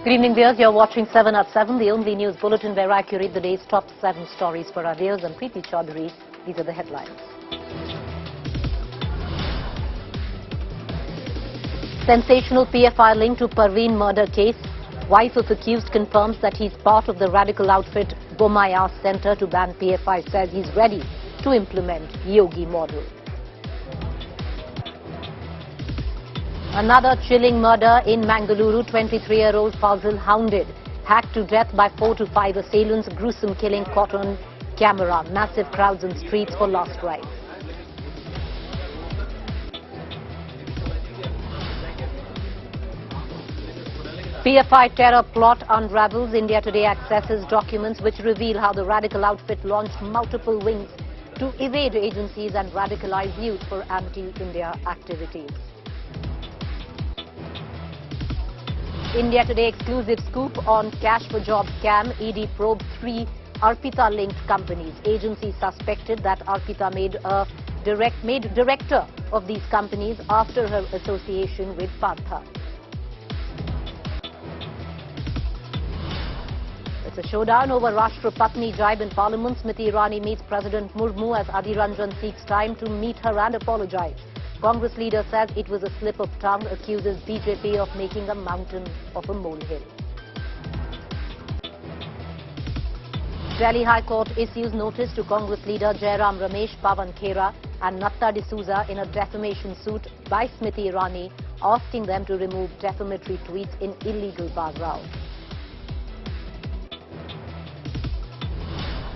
Good evening, viewers. You're watching 7 at 7, the only news bulletin where I curate the day's top 7 stories for our viewers. I'm Pretti Choudhry. These are the headlines. Sensational PFI link to Parveen murder case. Wife of accused confirms that he's part of the radical outfit Bommai Arts Center to ban PFI, says he's ready to implement Yogi model. Another chilling murder in Mangaluru. 23-year-old Fazil hounded, hacked to death by 4 to 5 assailants. Gruesome killing caught on camera. Massive crowds in streets for last rites. PFI terror plot unravels. India Today accesses documents which reveal how the radical outfit launched multiple wings to evade agencies and radicalize youth for anti-India activities. India Today exclusive scoop on cash for job scam. ED probes 3 Arpita-linked companies. Agency suspected that Arpita made director of these companies after her association with Partha. It's a showdown over Rashtrapati jibe in Parliament. Smriti Irani meets President Murmu as Adhir Ranjan seeks time to meet her and apologize. Congress leader says it was a slip of tongue, accuses BJP of making a mountain of a molehill. Delhi High Court issues notice to Congress leader Jairam Ramesh, Pawan Khera and Natta D'Souza in a defamation suit by Smriti Irani, asking them to remove defamatory tweets in illegal background.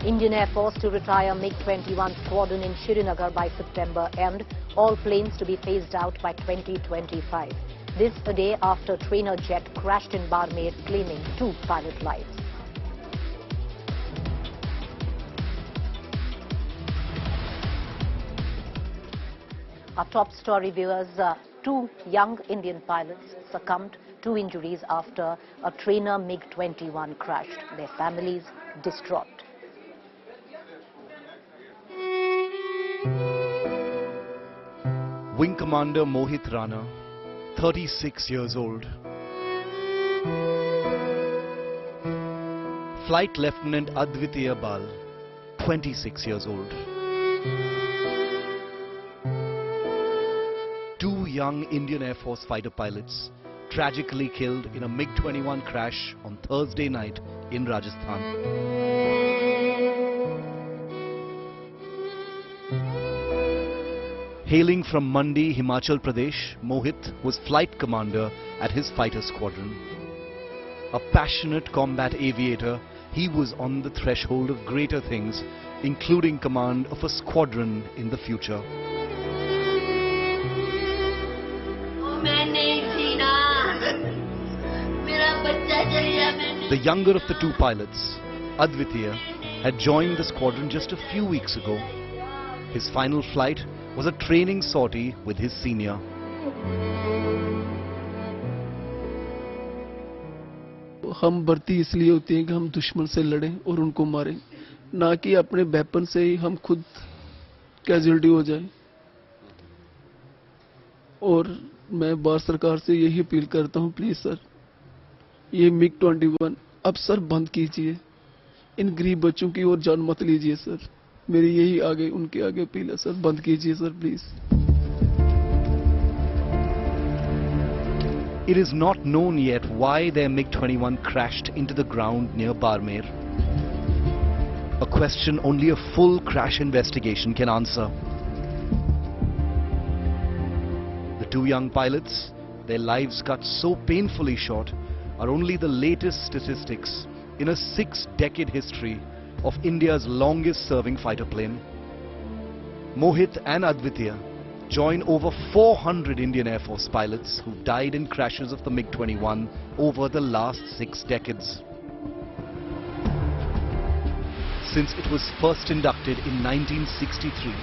Indian Air Force to retire MiG-21 squadron in Srinagar by September end. All planes to be phased out by 2025. This a day after trainer jet crashed in Barmer, claiming 2 pilot lives. Our top story, viewers, 2 young Indian pilots succumbed to injuries after a trainer MiG-21 crashed. Their families distraught. Wing Commander Mohit Rana, 36 years old. Flight Lieutenant Advitiya Bal, 26 years old. 2 young Indian Air Force fighter pilots tragically killed in a MiG-21 crash on Thursday night in Rajasthan. Hailing from Mandi, Himachal Pradesh, Mohit was flight commander at his fighter squadron. A passionate combat aviator, he was on the threshold of greater things, including command of a squadron in the future. The younger of the 2 pilots, Advitiya, had joined the squadron just a few weeks ago. His final flight was a training sortie with his senior. हम भर्ती इसलिए होती है कि हम दुश्मन से लड़ें और उनको मारें, ना कि अपने वेपन से ही हम खुद कैजुअल्टी हो जाए। और मैं भारत सरकार से यही अपील करता हूं, प्लीज सर, ये MiG-21 अब सर बंद कीजिए। इन गरीब बच्चों की और जान मत लीजिए सर। मेरी यही आगे उनके आगे अपील है सर, बंद कीजिए sir please. It is not known yet why their MiG-21 crashed into the ground near Barmer. A question only a full crash investigation can answer. The 2 young pilots, their lives cut so painfully short, are only the latest statistics in a 6-decade history of India's longest-serving fighter plane. Mohit and Advitiya join over 400 Indian Air Force pilots who died in crashes of the MiG-21 over the last 6 decades. Since it was first inducted in 1963,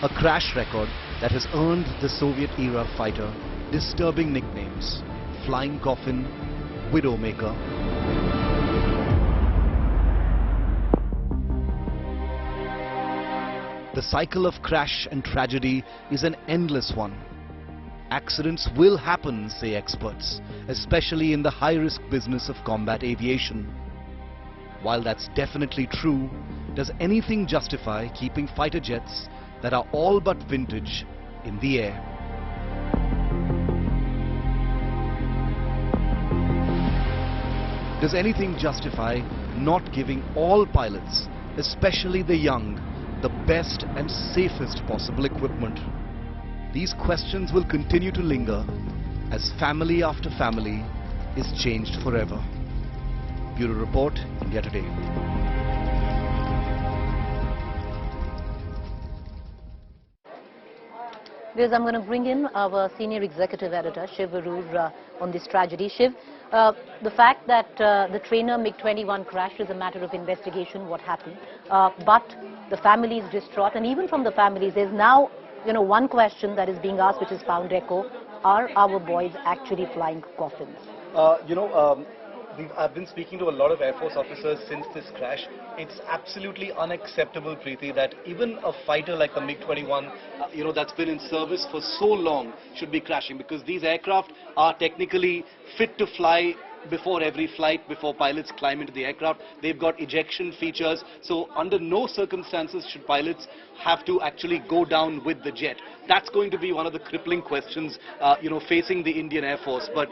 a crash record that has earned the Soviet-era fighter disturbing nicknames: Flying Coffin, Widowmaker. The cycle of crash and tragedy is an endless one. Accidents will happen, say experts, especially in the high-risk business of combat aviation. While that's definitely true, does anything justify keeping fighter jets that are all but vintage in the air? Does anything justify not giving all pilots, especially the young, the best and safest possible equipment? These questions will continue to linger as family after family is changed forever. Bureau Report, India Today. Viewers, I'm going to bring in our senior executive editor, Shiv Arur, on this tragedy. Shiv, the fact that the trainer MiG-21 crashed is a matter of investigation, what happened. But the family is distraught, and even from the families, there's now, one question that is being asked, which is found echo: are our boys actually flying coffins? I've been speaking to a lot of Air Force officers since this crash. It's absolutely unacceptable, Preeti, that even a fighter like the MiG-21, that's been in service for so long should be crashing, because these aircraft are technically fit to fly before every flight, before pilots climb into the aircraft. They've got ejection features, so under no circumstances should pilots have to actually go down with the jet. That's going to be one of the crippling questions, facing the Indian Air Force. But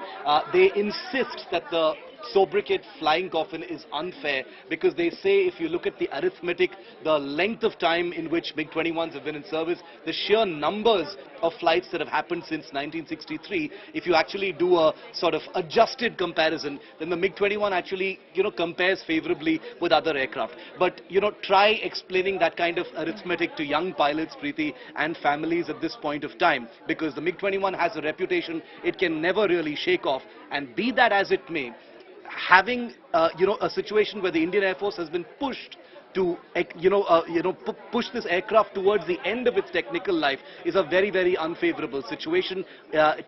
they insist that the sobriquet Flying Coffin is unfair, because they say if you look at the arithmetic, the length of time in which MiG-21s have been in service, the sheer numbers of flights that have happened since 1963, if you actually do a sort of adjusted comparison, then the MiG-21 actually, compares favorably with other aircraft. But, try explaining that kind of arithmetic to young pilots, Preeti, and families at this point of time, because the MiG-21 has a reputation it can never really shake off. And be that as it may, having a situation where the Indian Air Force has been pushed to push this aircraft towards the end of its technical life is a very, very unfavorable situation.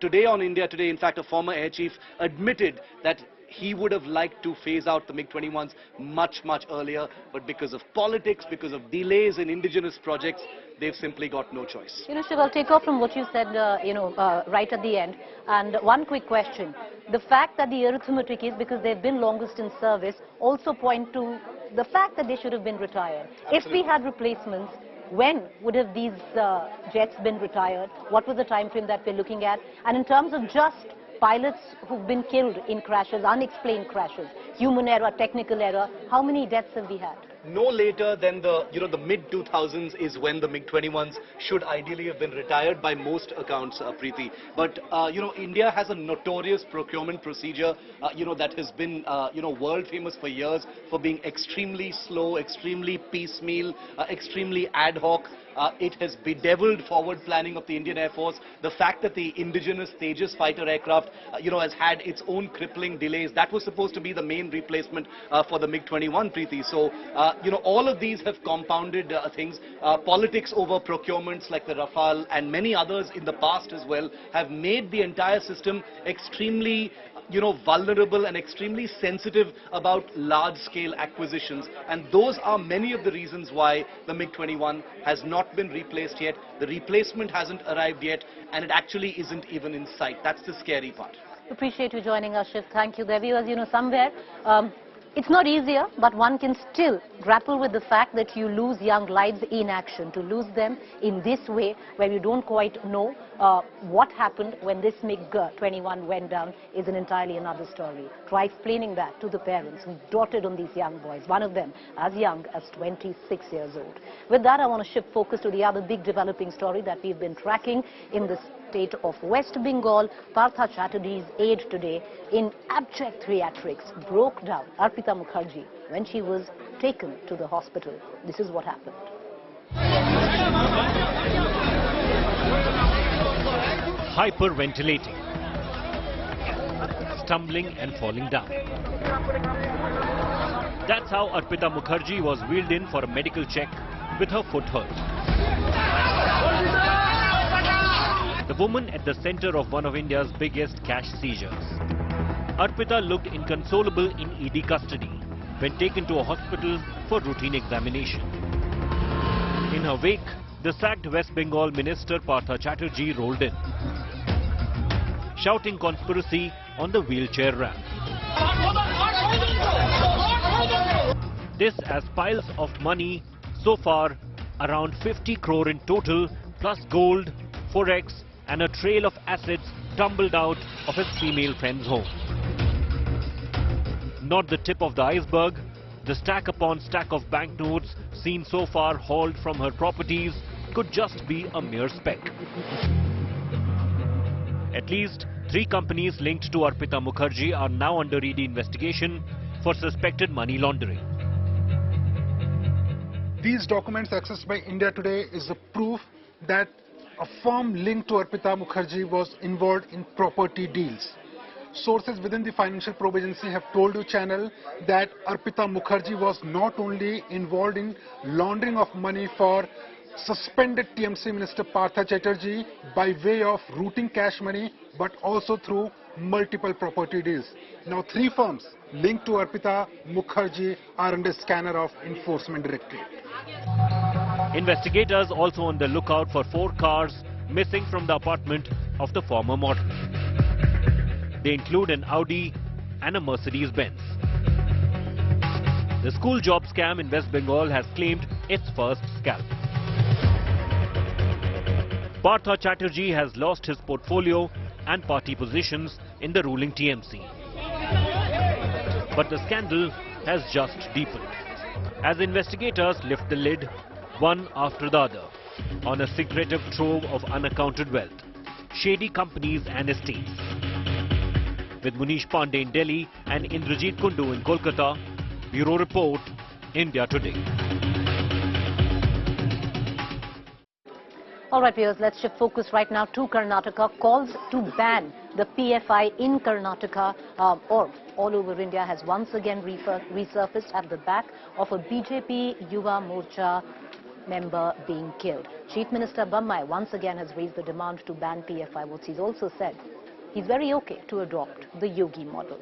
Today on India Today, in fact, a former air chief admitted that he would have liked to phase out the MiG-21s much, much earlier, but because of politics, because of delays in indigenous projects, they've simply got no choice. Shiv, I'll take off from what you said, right at the end. And one quick question. The fact that the arithmetic is because they've been longest in service also point to the fact that they should have been retired. Absolutely. If we had replacements, when would have these jets been retired? What was the time frame that we're looking at? And in terms of just pilots who've been killed in crashes, unexplained crashes, human error, technical error, how many deaths have we had? No later than the mid-2000s is when the MiG-21s should ideally have been retired by most accounts, Preeti. But, India has a notorious procurement procedure, that has been, world famous for years for being extremely slow, extremely piecemeal, extremely ad hoc. It has bedeviled forward planning of the Indian Air Force. The fact that the indigenous Tejas fighter aircraft, has had its own crippling delays. That was supposed to be the main replacement for the MiG-21, Preeti. So, all of these have compounded things. Politics over procurements like the Rafale and many others in the past as well have made the entire system extremely vulnerable and extremely sensitive about large-scale acquisitions. And those are many of the reasons why the MiG-21 has not been replaced yet. The replacement hasn't arrived yet, and it actually isn't even in sight. That's the scary part. Appreciate you joining us, Shiv. Thank you. There viewers, somewhere it's not easier, but one can still grapple with the fact that you lose young lives in action. To lose them in this way, where you don't quite know what happened when this MiG-21 went down, is an entirely another story. Try explaining that to the parents who doted on these young boys, one of them as young as 26 years old. With that, I want to shift focus to the other big developing story that we've been tracking in the state of West Bengal. Partha Chatterjee's aide today, in abject theatrics, broke down Arpita Mukherjee when she was taken to the hospital. This is what happened. Hyperventilating, stumbling and falling down. That's how Arpita Mukherjee was wheeled in for a medical check with her foot hurt. The woman at the center of one of India's biggest cash seizures. Arpita looked inconsolable in ED custody when taken to a hospital for routine examination. In her wake, the sacked West Bengal Minister Partha Chatterjee rolled in. shouting conspiracy on the wheelchair ramp. This as piles of money, so far around 50 crore in total, plus gold, forex and a trail of assets tumbled out of his female friend's home. Not the tip of the iceberg, the stack upon stack of banknotes seen so far hauled from her properties could just be a mere speck. At least 3 companies linked to Arpita Mukherjee are now under ED investigation for suspected money laundering. These documents accessed by India Today is a proof that a firm linked to Arpita Mukherjee was involved in property deals. Sources within the Financial Probe Agency have told you channel that Arpita Mukherjee was not only involved in laundering of money for suspended TMC Minister Partha Chatterjee by way of routing cash money, but also through multiple property deals. Now 3 firms linked to Arpita Mukherjee are under scanner of Enforcement Directorate. Investigators also on the lookout for 4 cars missing from the apartment of the former model. They include an Audi and a Mercedes Benz. The school job scam in West Bengal has claimed its first scalp. Partha Chatterjee has lost his portfolio and party positions in the ruling TMC. But the scandal has just deepened as investigators lift the lid, one after the other, on a secretive trove of unaccounted wealth, shady companies and estates. With Munish Pandey in Delhi and Indrajit Kundu in Kolkata, Bureau Report, India Today. All right, viewers, let's shift focus right now to Karnataka. Calls to ban the PFI in Karnataka or all over India has once again resurfaced at the back of a BJP Yuva Morcha member being killed. Chief Minister Bommai once again has raised the demand to ban PFI. What he's also said, he's very okay to adopt the Yogi model.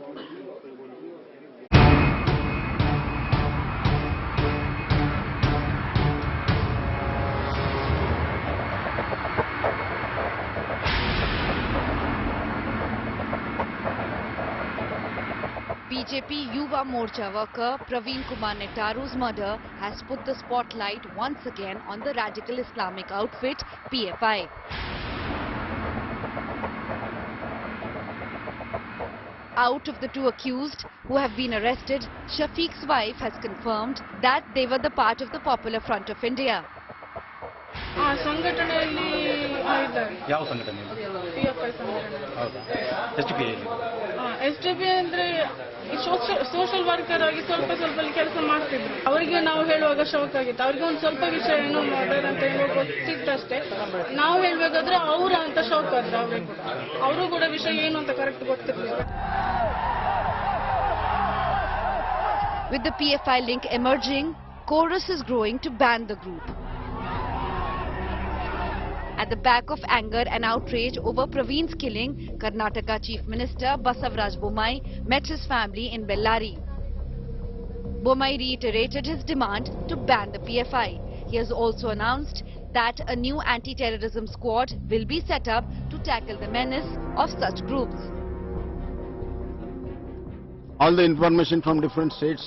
BJP Yuva Morcha worker Praveen Kumar Netaru's murder has put the spotlight once again on the radical Islamic outfit PFI. Out of the 2 accused who have been arrested, Shafiq's wife has confirmed that they were the part of the Popular Front of India. Social worker ಆಗಿ ಸ್ವಲ್ಪ ಕೆಲಸ ಮಾಡ್ತಿದ್ರು. ಅವರಿಗೆ ನಾವು ಹೇಳುವಾಗ shock ಆಗಿತ್ತು. ಅವರಿಗೆ ಒಂದು ಸ್ವಲ್ಪ ವಿಷಯ ಏನೋ ಮರ್ಡರ್ ಅಂತ ಏನೋ ಗೊತ್ತಿತ್ತಷ್ಟೇ. ನಾವು ಹೇಳಬೇಕಾದ್ರೆ ಅವರ ಅಂತ ಶಾಕ್ ಆದ್ರು. ಅವರು ಕೂಡ ವಿಷಯ ಏನು ಅಂತ ಕರೆಕ್ಟ್ ಗೊತ್ತಿರಲಿಲ್ಲ. With the PFI link emerging, chorus is growing to ban the group. At the back of anger and outrage over Praveen's killing, Karnataka Chief Minister Basavaraj Bommai met his family in Bellary. Bommai reiterated his demand to ban the PFI. He has also announced that a new anti-terrorism squad will be set up to tackle the menace of such groups. All the information from different states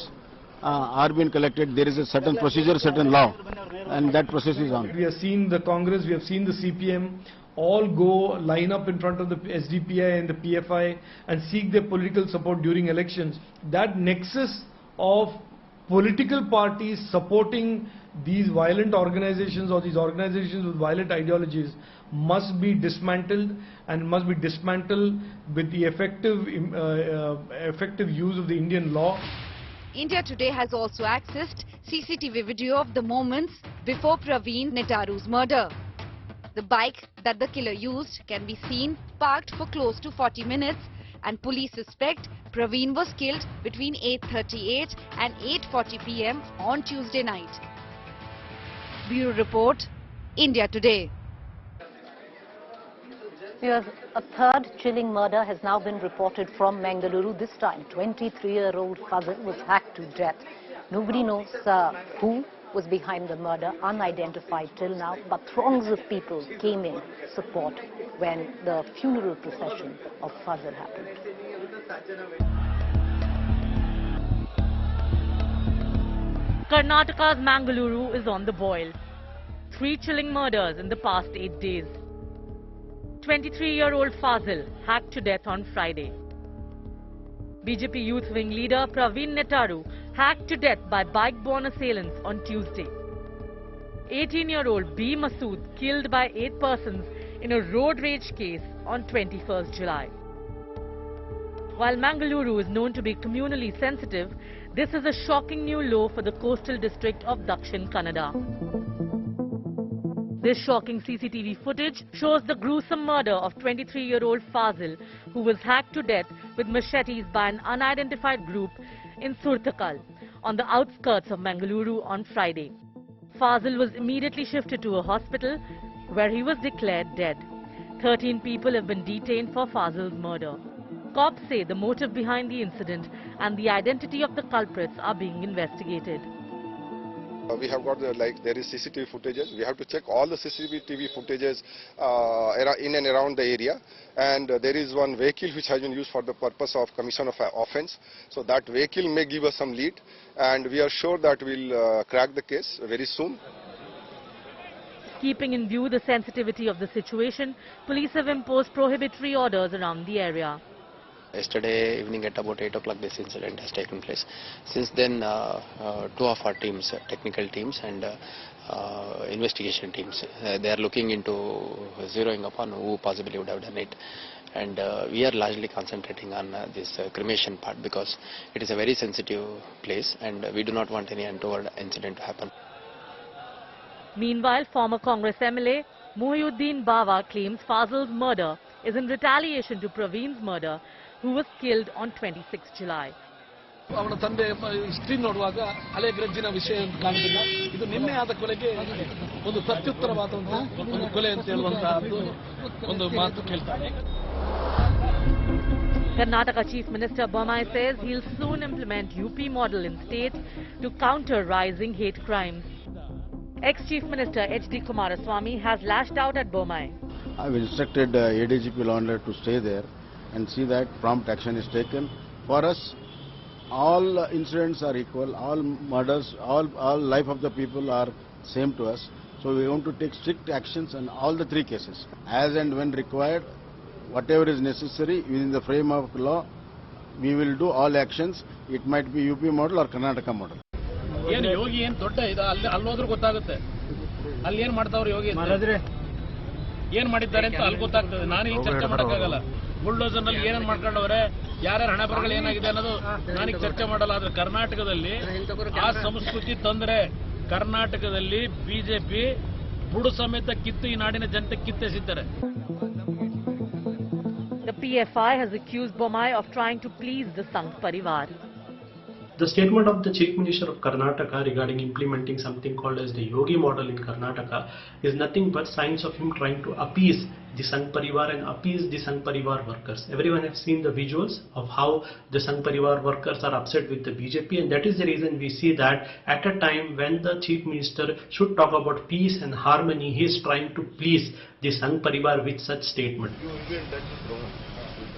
are being collected. There is a certain procedure, certain law, and that process is on. We have seen the Congress, we have seen the CPM all go line up in front of the SDPI and the PFI and seek their political support during elections. That nexus of political parties supporting these violent organizations or these organizations with violent ideologies must be dismantled, and must be dismantled with the effective use of the Indian law. India Today has also accessed CCTV video of the moments before Praveen Netaru's murder. The bike that the killer used can be seen parked for close to 40 minutes, and police suspect Praveen was killed between 8:38 and 8:40 p.m. on Tuesday night. Bureau Report, India Today. Viewers, a third chilling murder has now been reported from Mangaluru. This time, 23-year-old cousin was hacked to death. Nobody knows who was behind the murder, unidentified till now, but throngs of people came in support when the funeral procession of Fazil happened. Karnataka's Mangaluru is on the boil. 3 chilling murders in the past 8 days. 23-year-old Fazil hacked to death on Friday. BJP youth wing leader Praveen Netaru hacked to death by bike-borne assailants on Tuesday. 18-year-old B. Masood killed by 8 persons in a road rage case on 21st July. While Mangaluru is known to be communally sensitive, this is a shocking new low for the coastal district of Dakshin Kannada. This shocking CCTV footage shows the gruesome murder of 23-year-old Fazil, who was hacked to death with machetes by an unidentified group in Surthakal, on the outskirts of Mangaluru on Friday. Fazil was immediately shifted to a hospital where he was declared dead. 13 people have been detained for Fazil's murder. Cops say the motive behind the incident and the identity of the culprits are being investigated. We have got there is CCTV footages. We have to check all the CCTV footages in and around the area, and there is one vehicle which has been used for the purpose of commission of offence. So that vehicle may give us some lead, and we are sure that we'll crack the case very soon. Keeping in view the sensitivity of the situation, police have imposed prohibitory orders around the area. Yesterday evening at about 8 o'clock this incident has taken place. Since then 2 of our teams, technical teams and investigation teams, they are looking into zeroing upon who possibly would have done it. And we are largely concentrating on this cremation part because it is a very sensitive place and we do not want any untoward incident to happen. Meanwhile, former Congress MLA Mohiuddin Bawa claims Fazil's murder is in retaliation to Praveen's murder, who was killed on 26 July. ಅವನ ತಂದೆ screen ನೋಡುವಾಗ ಹಳೆ ಗ್ರಜ್ಜಿನ ವಿಷಯ ಅಂತ ಕಾಣ್ತಿಲ್ಲ. ಇದು ನಿನ್ನೆ ಆದ ಕೊಲೆಗೆ ಒಂದು ಪ್ರತ್ಯುತ್ತರವಾದಂತಹ ಒಂದು ಕೊಲೆ ಅಂತ ಹೇಳುವಂತಹ ಒಂದು ಮಾತು ಕೇಳ್ತಾರೆ. Karnataka Chief Minister Bommai says he'll soon implement UP model in states to counter rising hate crimes. Ex-Chief Minister H.D. Kumaraswamy has lashed out at Bommai. I've instructed ADGP Law and Order to stay there and see that prompt action is taken. For us, all incidents are equal, all murders, all life of the people are same to us. So we want to take strict actions on all the 3 cases. As and when required, whatever is necessary within the frame of law, we will do all actions. It might be UP model or Karnataka model. ಏನು ಯೋಗಿ ಏನು ದೊಡ್ಡ ಇದು ಅಲ್ಲೋದ್ರೂ ಗೊತ್ತಾಗುತ್ತೆ. ಅಲ್ಲಿ ಏನು ಮಾಡ್ತಾವ್ರು ಯೋಗಿ ಏನು ಮಾಡಿದ್ದಾರೆ ಅಂತ ಅಲ್ಲಿ ಗೊತ್ತಾಗ್ತದೆ. ನಾನು ಇಲ್ಲಿ ಚರ್ಚೆ ಮಾಡೋಕ್ಕಾಗಲ್ಲ. ಬುಲ್ಡೋಸರ್ ನಲ್ಲಿ ಏನೇನು ಮಾಡ್ಕೊಂಡವ್ರೆ, ಯಾರ್ಯಾರ ಹಣ ಬರಗಳು ಏನಾಗಿದೆ ಅನ್ನೋದು ನಾನೀಗ ಚರ್ಚೆ ಮಾಡಲ್ಲ. ಆದ್ರೆ ಕರ್ನಾಟಕದಲ್ಲಿ ಆ ಸಂಸ್ಕೃತಿ ತಂದ್ರೆ ಕರ್ನಾಟಕದಲ್ಲಿ ಬಿಜೆಪಿ ಬುಡು ಸಮೇತ ಕಿತ್ತು ಈ ನಾಡಿನ ಜನತೆ ಕಿತ್ತೆಸಿದ್ದಾರೆ. The PFI has accused Bommai of trying to please the Sangh Parivar. The statement of the Chief Minister of Karnataka regarding implementing something called as the Yogi model in Karnataka is nothing but signs of him trying to appease the Sangh Parivar and appease the Sangh Parivar workers. Everyone has seen the visuals of how the Sangh Parivar workers are upset with the BJP, and that is the reason we see that at a time when the Chief Minister should talk about peace and harmony, he is trying to please the Sangh Parivar with such statement.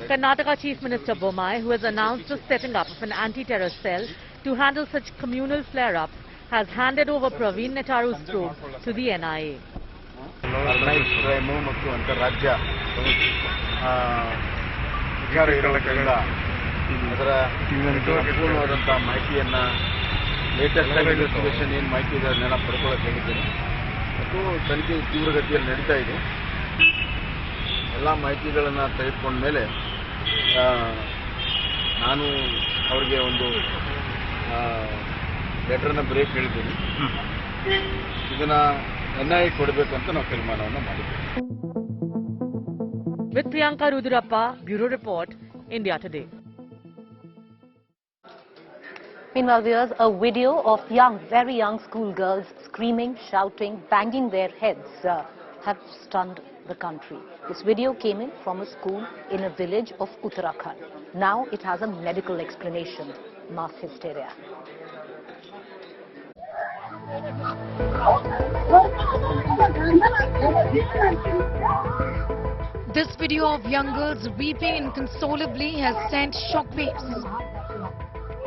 Karnataka Chief Minister Bommai, who has announced the setting up of an anti-terror cell to handle such communal flare-ups, has handed over Praveen Netaru's probe to the NIA. Organized crime ಮತ್ತು ಅಂತರರಾಜ್ಯ ವಿಚಾರ ಇರಲಿಕ್ಕಿಲ್ಲ. ಅದರ ಸಂಪೂರ್ಣವಾದಂತಹ ಮಾಹಿತಿಯನ್ನು latest investigation ಏನು ಮಾಹಿತಿ ಇದೆ ಅದನ್ನೆಲ್ಲ ಪಡ್ಕೊಳ್ಳೋಕೆ ಹೇಳಿದ್ದೀನಿ ಮತ್ತು ತನಿಖೆ ತೀವ್ರಗತಿಯಲ್ಲಿ ನಡೀತಾ ಇದೆ. ಎಲ್ಲ ಮಾಹಿತಿಗಳನ್ನು ತೆಗೆದುಕೊಂಡ ಮೇಲೆ ನಾನು ಅವರಿಗೆ ಒಂದು ಲೆಟರ್ನ ಬ್ರೇಕ್ ಹೇಳಿದ್ದೀನಿ. ಇದನ್ನ NIA ಕೊಡಬೇಕು ಅಂತ ನಾವು ತೀರ್ಮಾನವನ್ನು ಮಾಡಿದ್ದೀವಿ. With Priyanka Rudurappa, Bureau Report, India Today. Meanwhile, viewers, a video of very young schoolgirls screaming, shouting, banging their heads have stunned the country. This video came in from a school in a village of Uttarakhand. Now it has a medical explanation: mass hysteria. This video of young girls weeping inconsolably has sent shockwaves.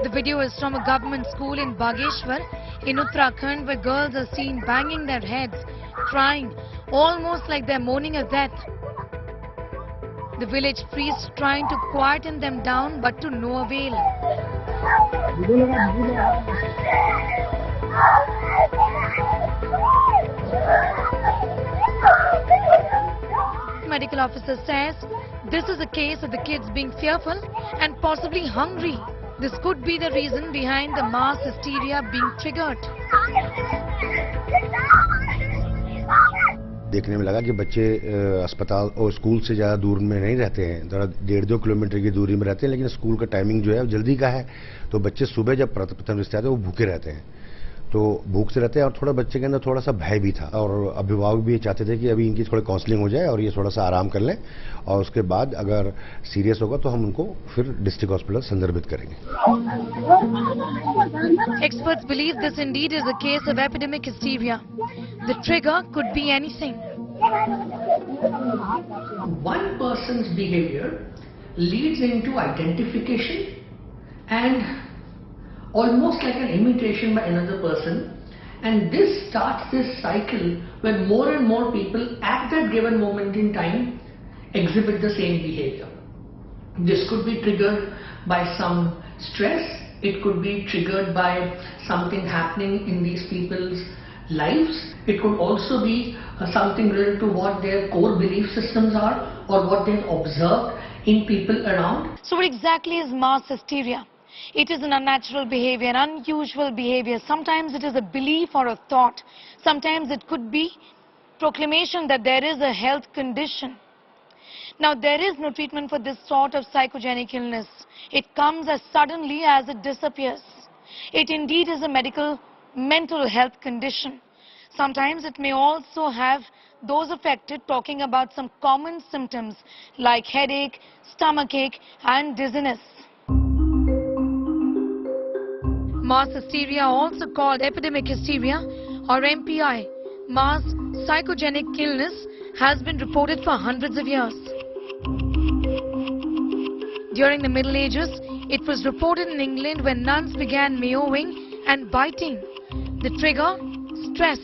The video is from a government school in Bageshwar in Uttarakhand, where girls are seen banging their heads, crying, almost like they're mourning a death. The village priest trying to quieten them down, but to no avail. Medical officer says this is a case of the kids being fearful and possibly hungry. This could be the reason behind the mass hysteria being triggered. देखने में लगा कि बच्चे अस्पताल और school से ज़्यादा दूर में नहीं रहते हैं, ज़रा 1.5-2 किलोमीटर की दूरी में रहते हैं, लेकिन स्कूल का टाइमिंग जो है जल्दी का है, तो बच्चे सुबह जब प्रथम दृष्टि आते हैं वो भूखे रहते हैं, तो भूख से रहते हैं और थोड़ा बच्चे के अंदर थोड़ा सा भय भी था और अभिभावक भी चाहते थे कि अभी इनकी थोड़ी काउंसलिंग हो जाए और ये थोड़ा सा आराम कर लें और उसके बाद अगर सीरियस होगा तो हम उनको फिर डिस्ट्रिक्ट हॉस्पिटल संदर्भित करेंगे. Experts believe this indeed is a case of epidemic hysteria. The trigger could be anything. One person's behavior leads into identification and almost like an imitation by another person, and this starts this cycle where more and more people at that given moment in time exhibit the same behavior. This could be triggered by some stress, it could be triggered by something happening in these people's lives, it could also be something related to what their core belief systems are or what they've observed in people around. So what exactly is mass hysteria? It is an unnatural behavior, an unusual behavior. Sometimes it is a belief or a thought. Sometimes it could be proclamation that there is a health condition. Now there is no treatment for this sort of psychogenic illness. It comes as suddenly as it disappears. It indeed is a mental health condition. Sometimes it may also have those affected talking about some common symptoms like headache, stomachache and dizziness. Mass hysteria, also called epidemic hysteria or MPI, mass psychogenic illness, has been reported for hundreds of years. During the Middle Ages, it was reported in England when nuns began meowing and biting. The trigger? Stress.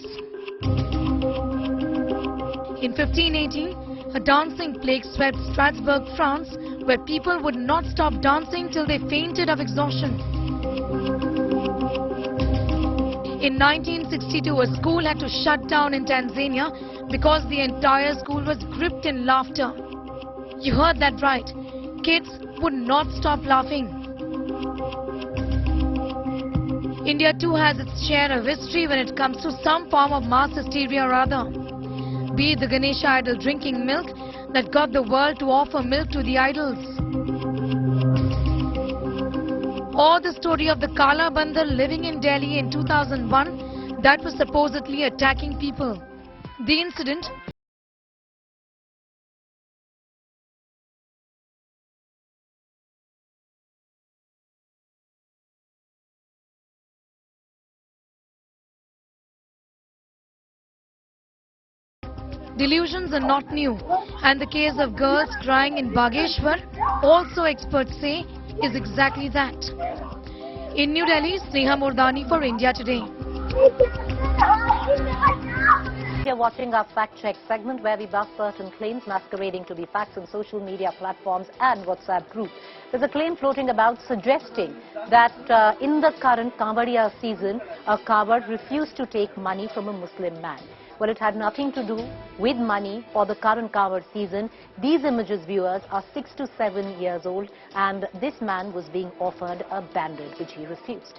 In 1518, a dancing plague swept Strasbourg, France, where people would not stop dancing till they fainted of exhaustion. In 1962, a school had to shut down in Tanzania because the entire school was gripped in laughter. You heard that right. Kids would not stop laughing. India too has its share of history when it comes to some form of mass hysteria or other. Be it the Ganesha idol drinking milk that got the world to offer milk to the idols, or the story of the Kala Bandar living in Delhi in 2001 that was supposedly attacking people. The incident delusions are not new, and the case of girls crying in Bageshwar, also experts say, is exactly that. In New Delhi, Sneha Mordani for India Today. You're watching our fact check segment where we bust certain claims masquerading to be facts on social media platforms and WhatsApp groups. There's a claim floating about suggesting that in the current Kavadiya season, a Kavad refused to take money from a Muslim man. Well, it had nothing to do with money or the current Kavad season. These images, viewers, are 6 to 7 years old, and this man was being offered a bandage, which he refused.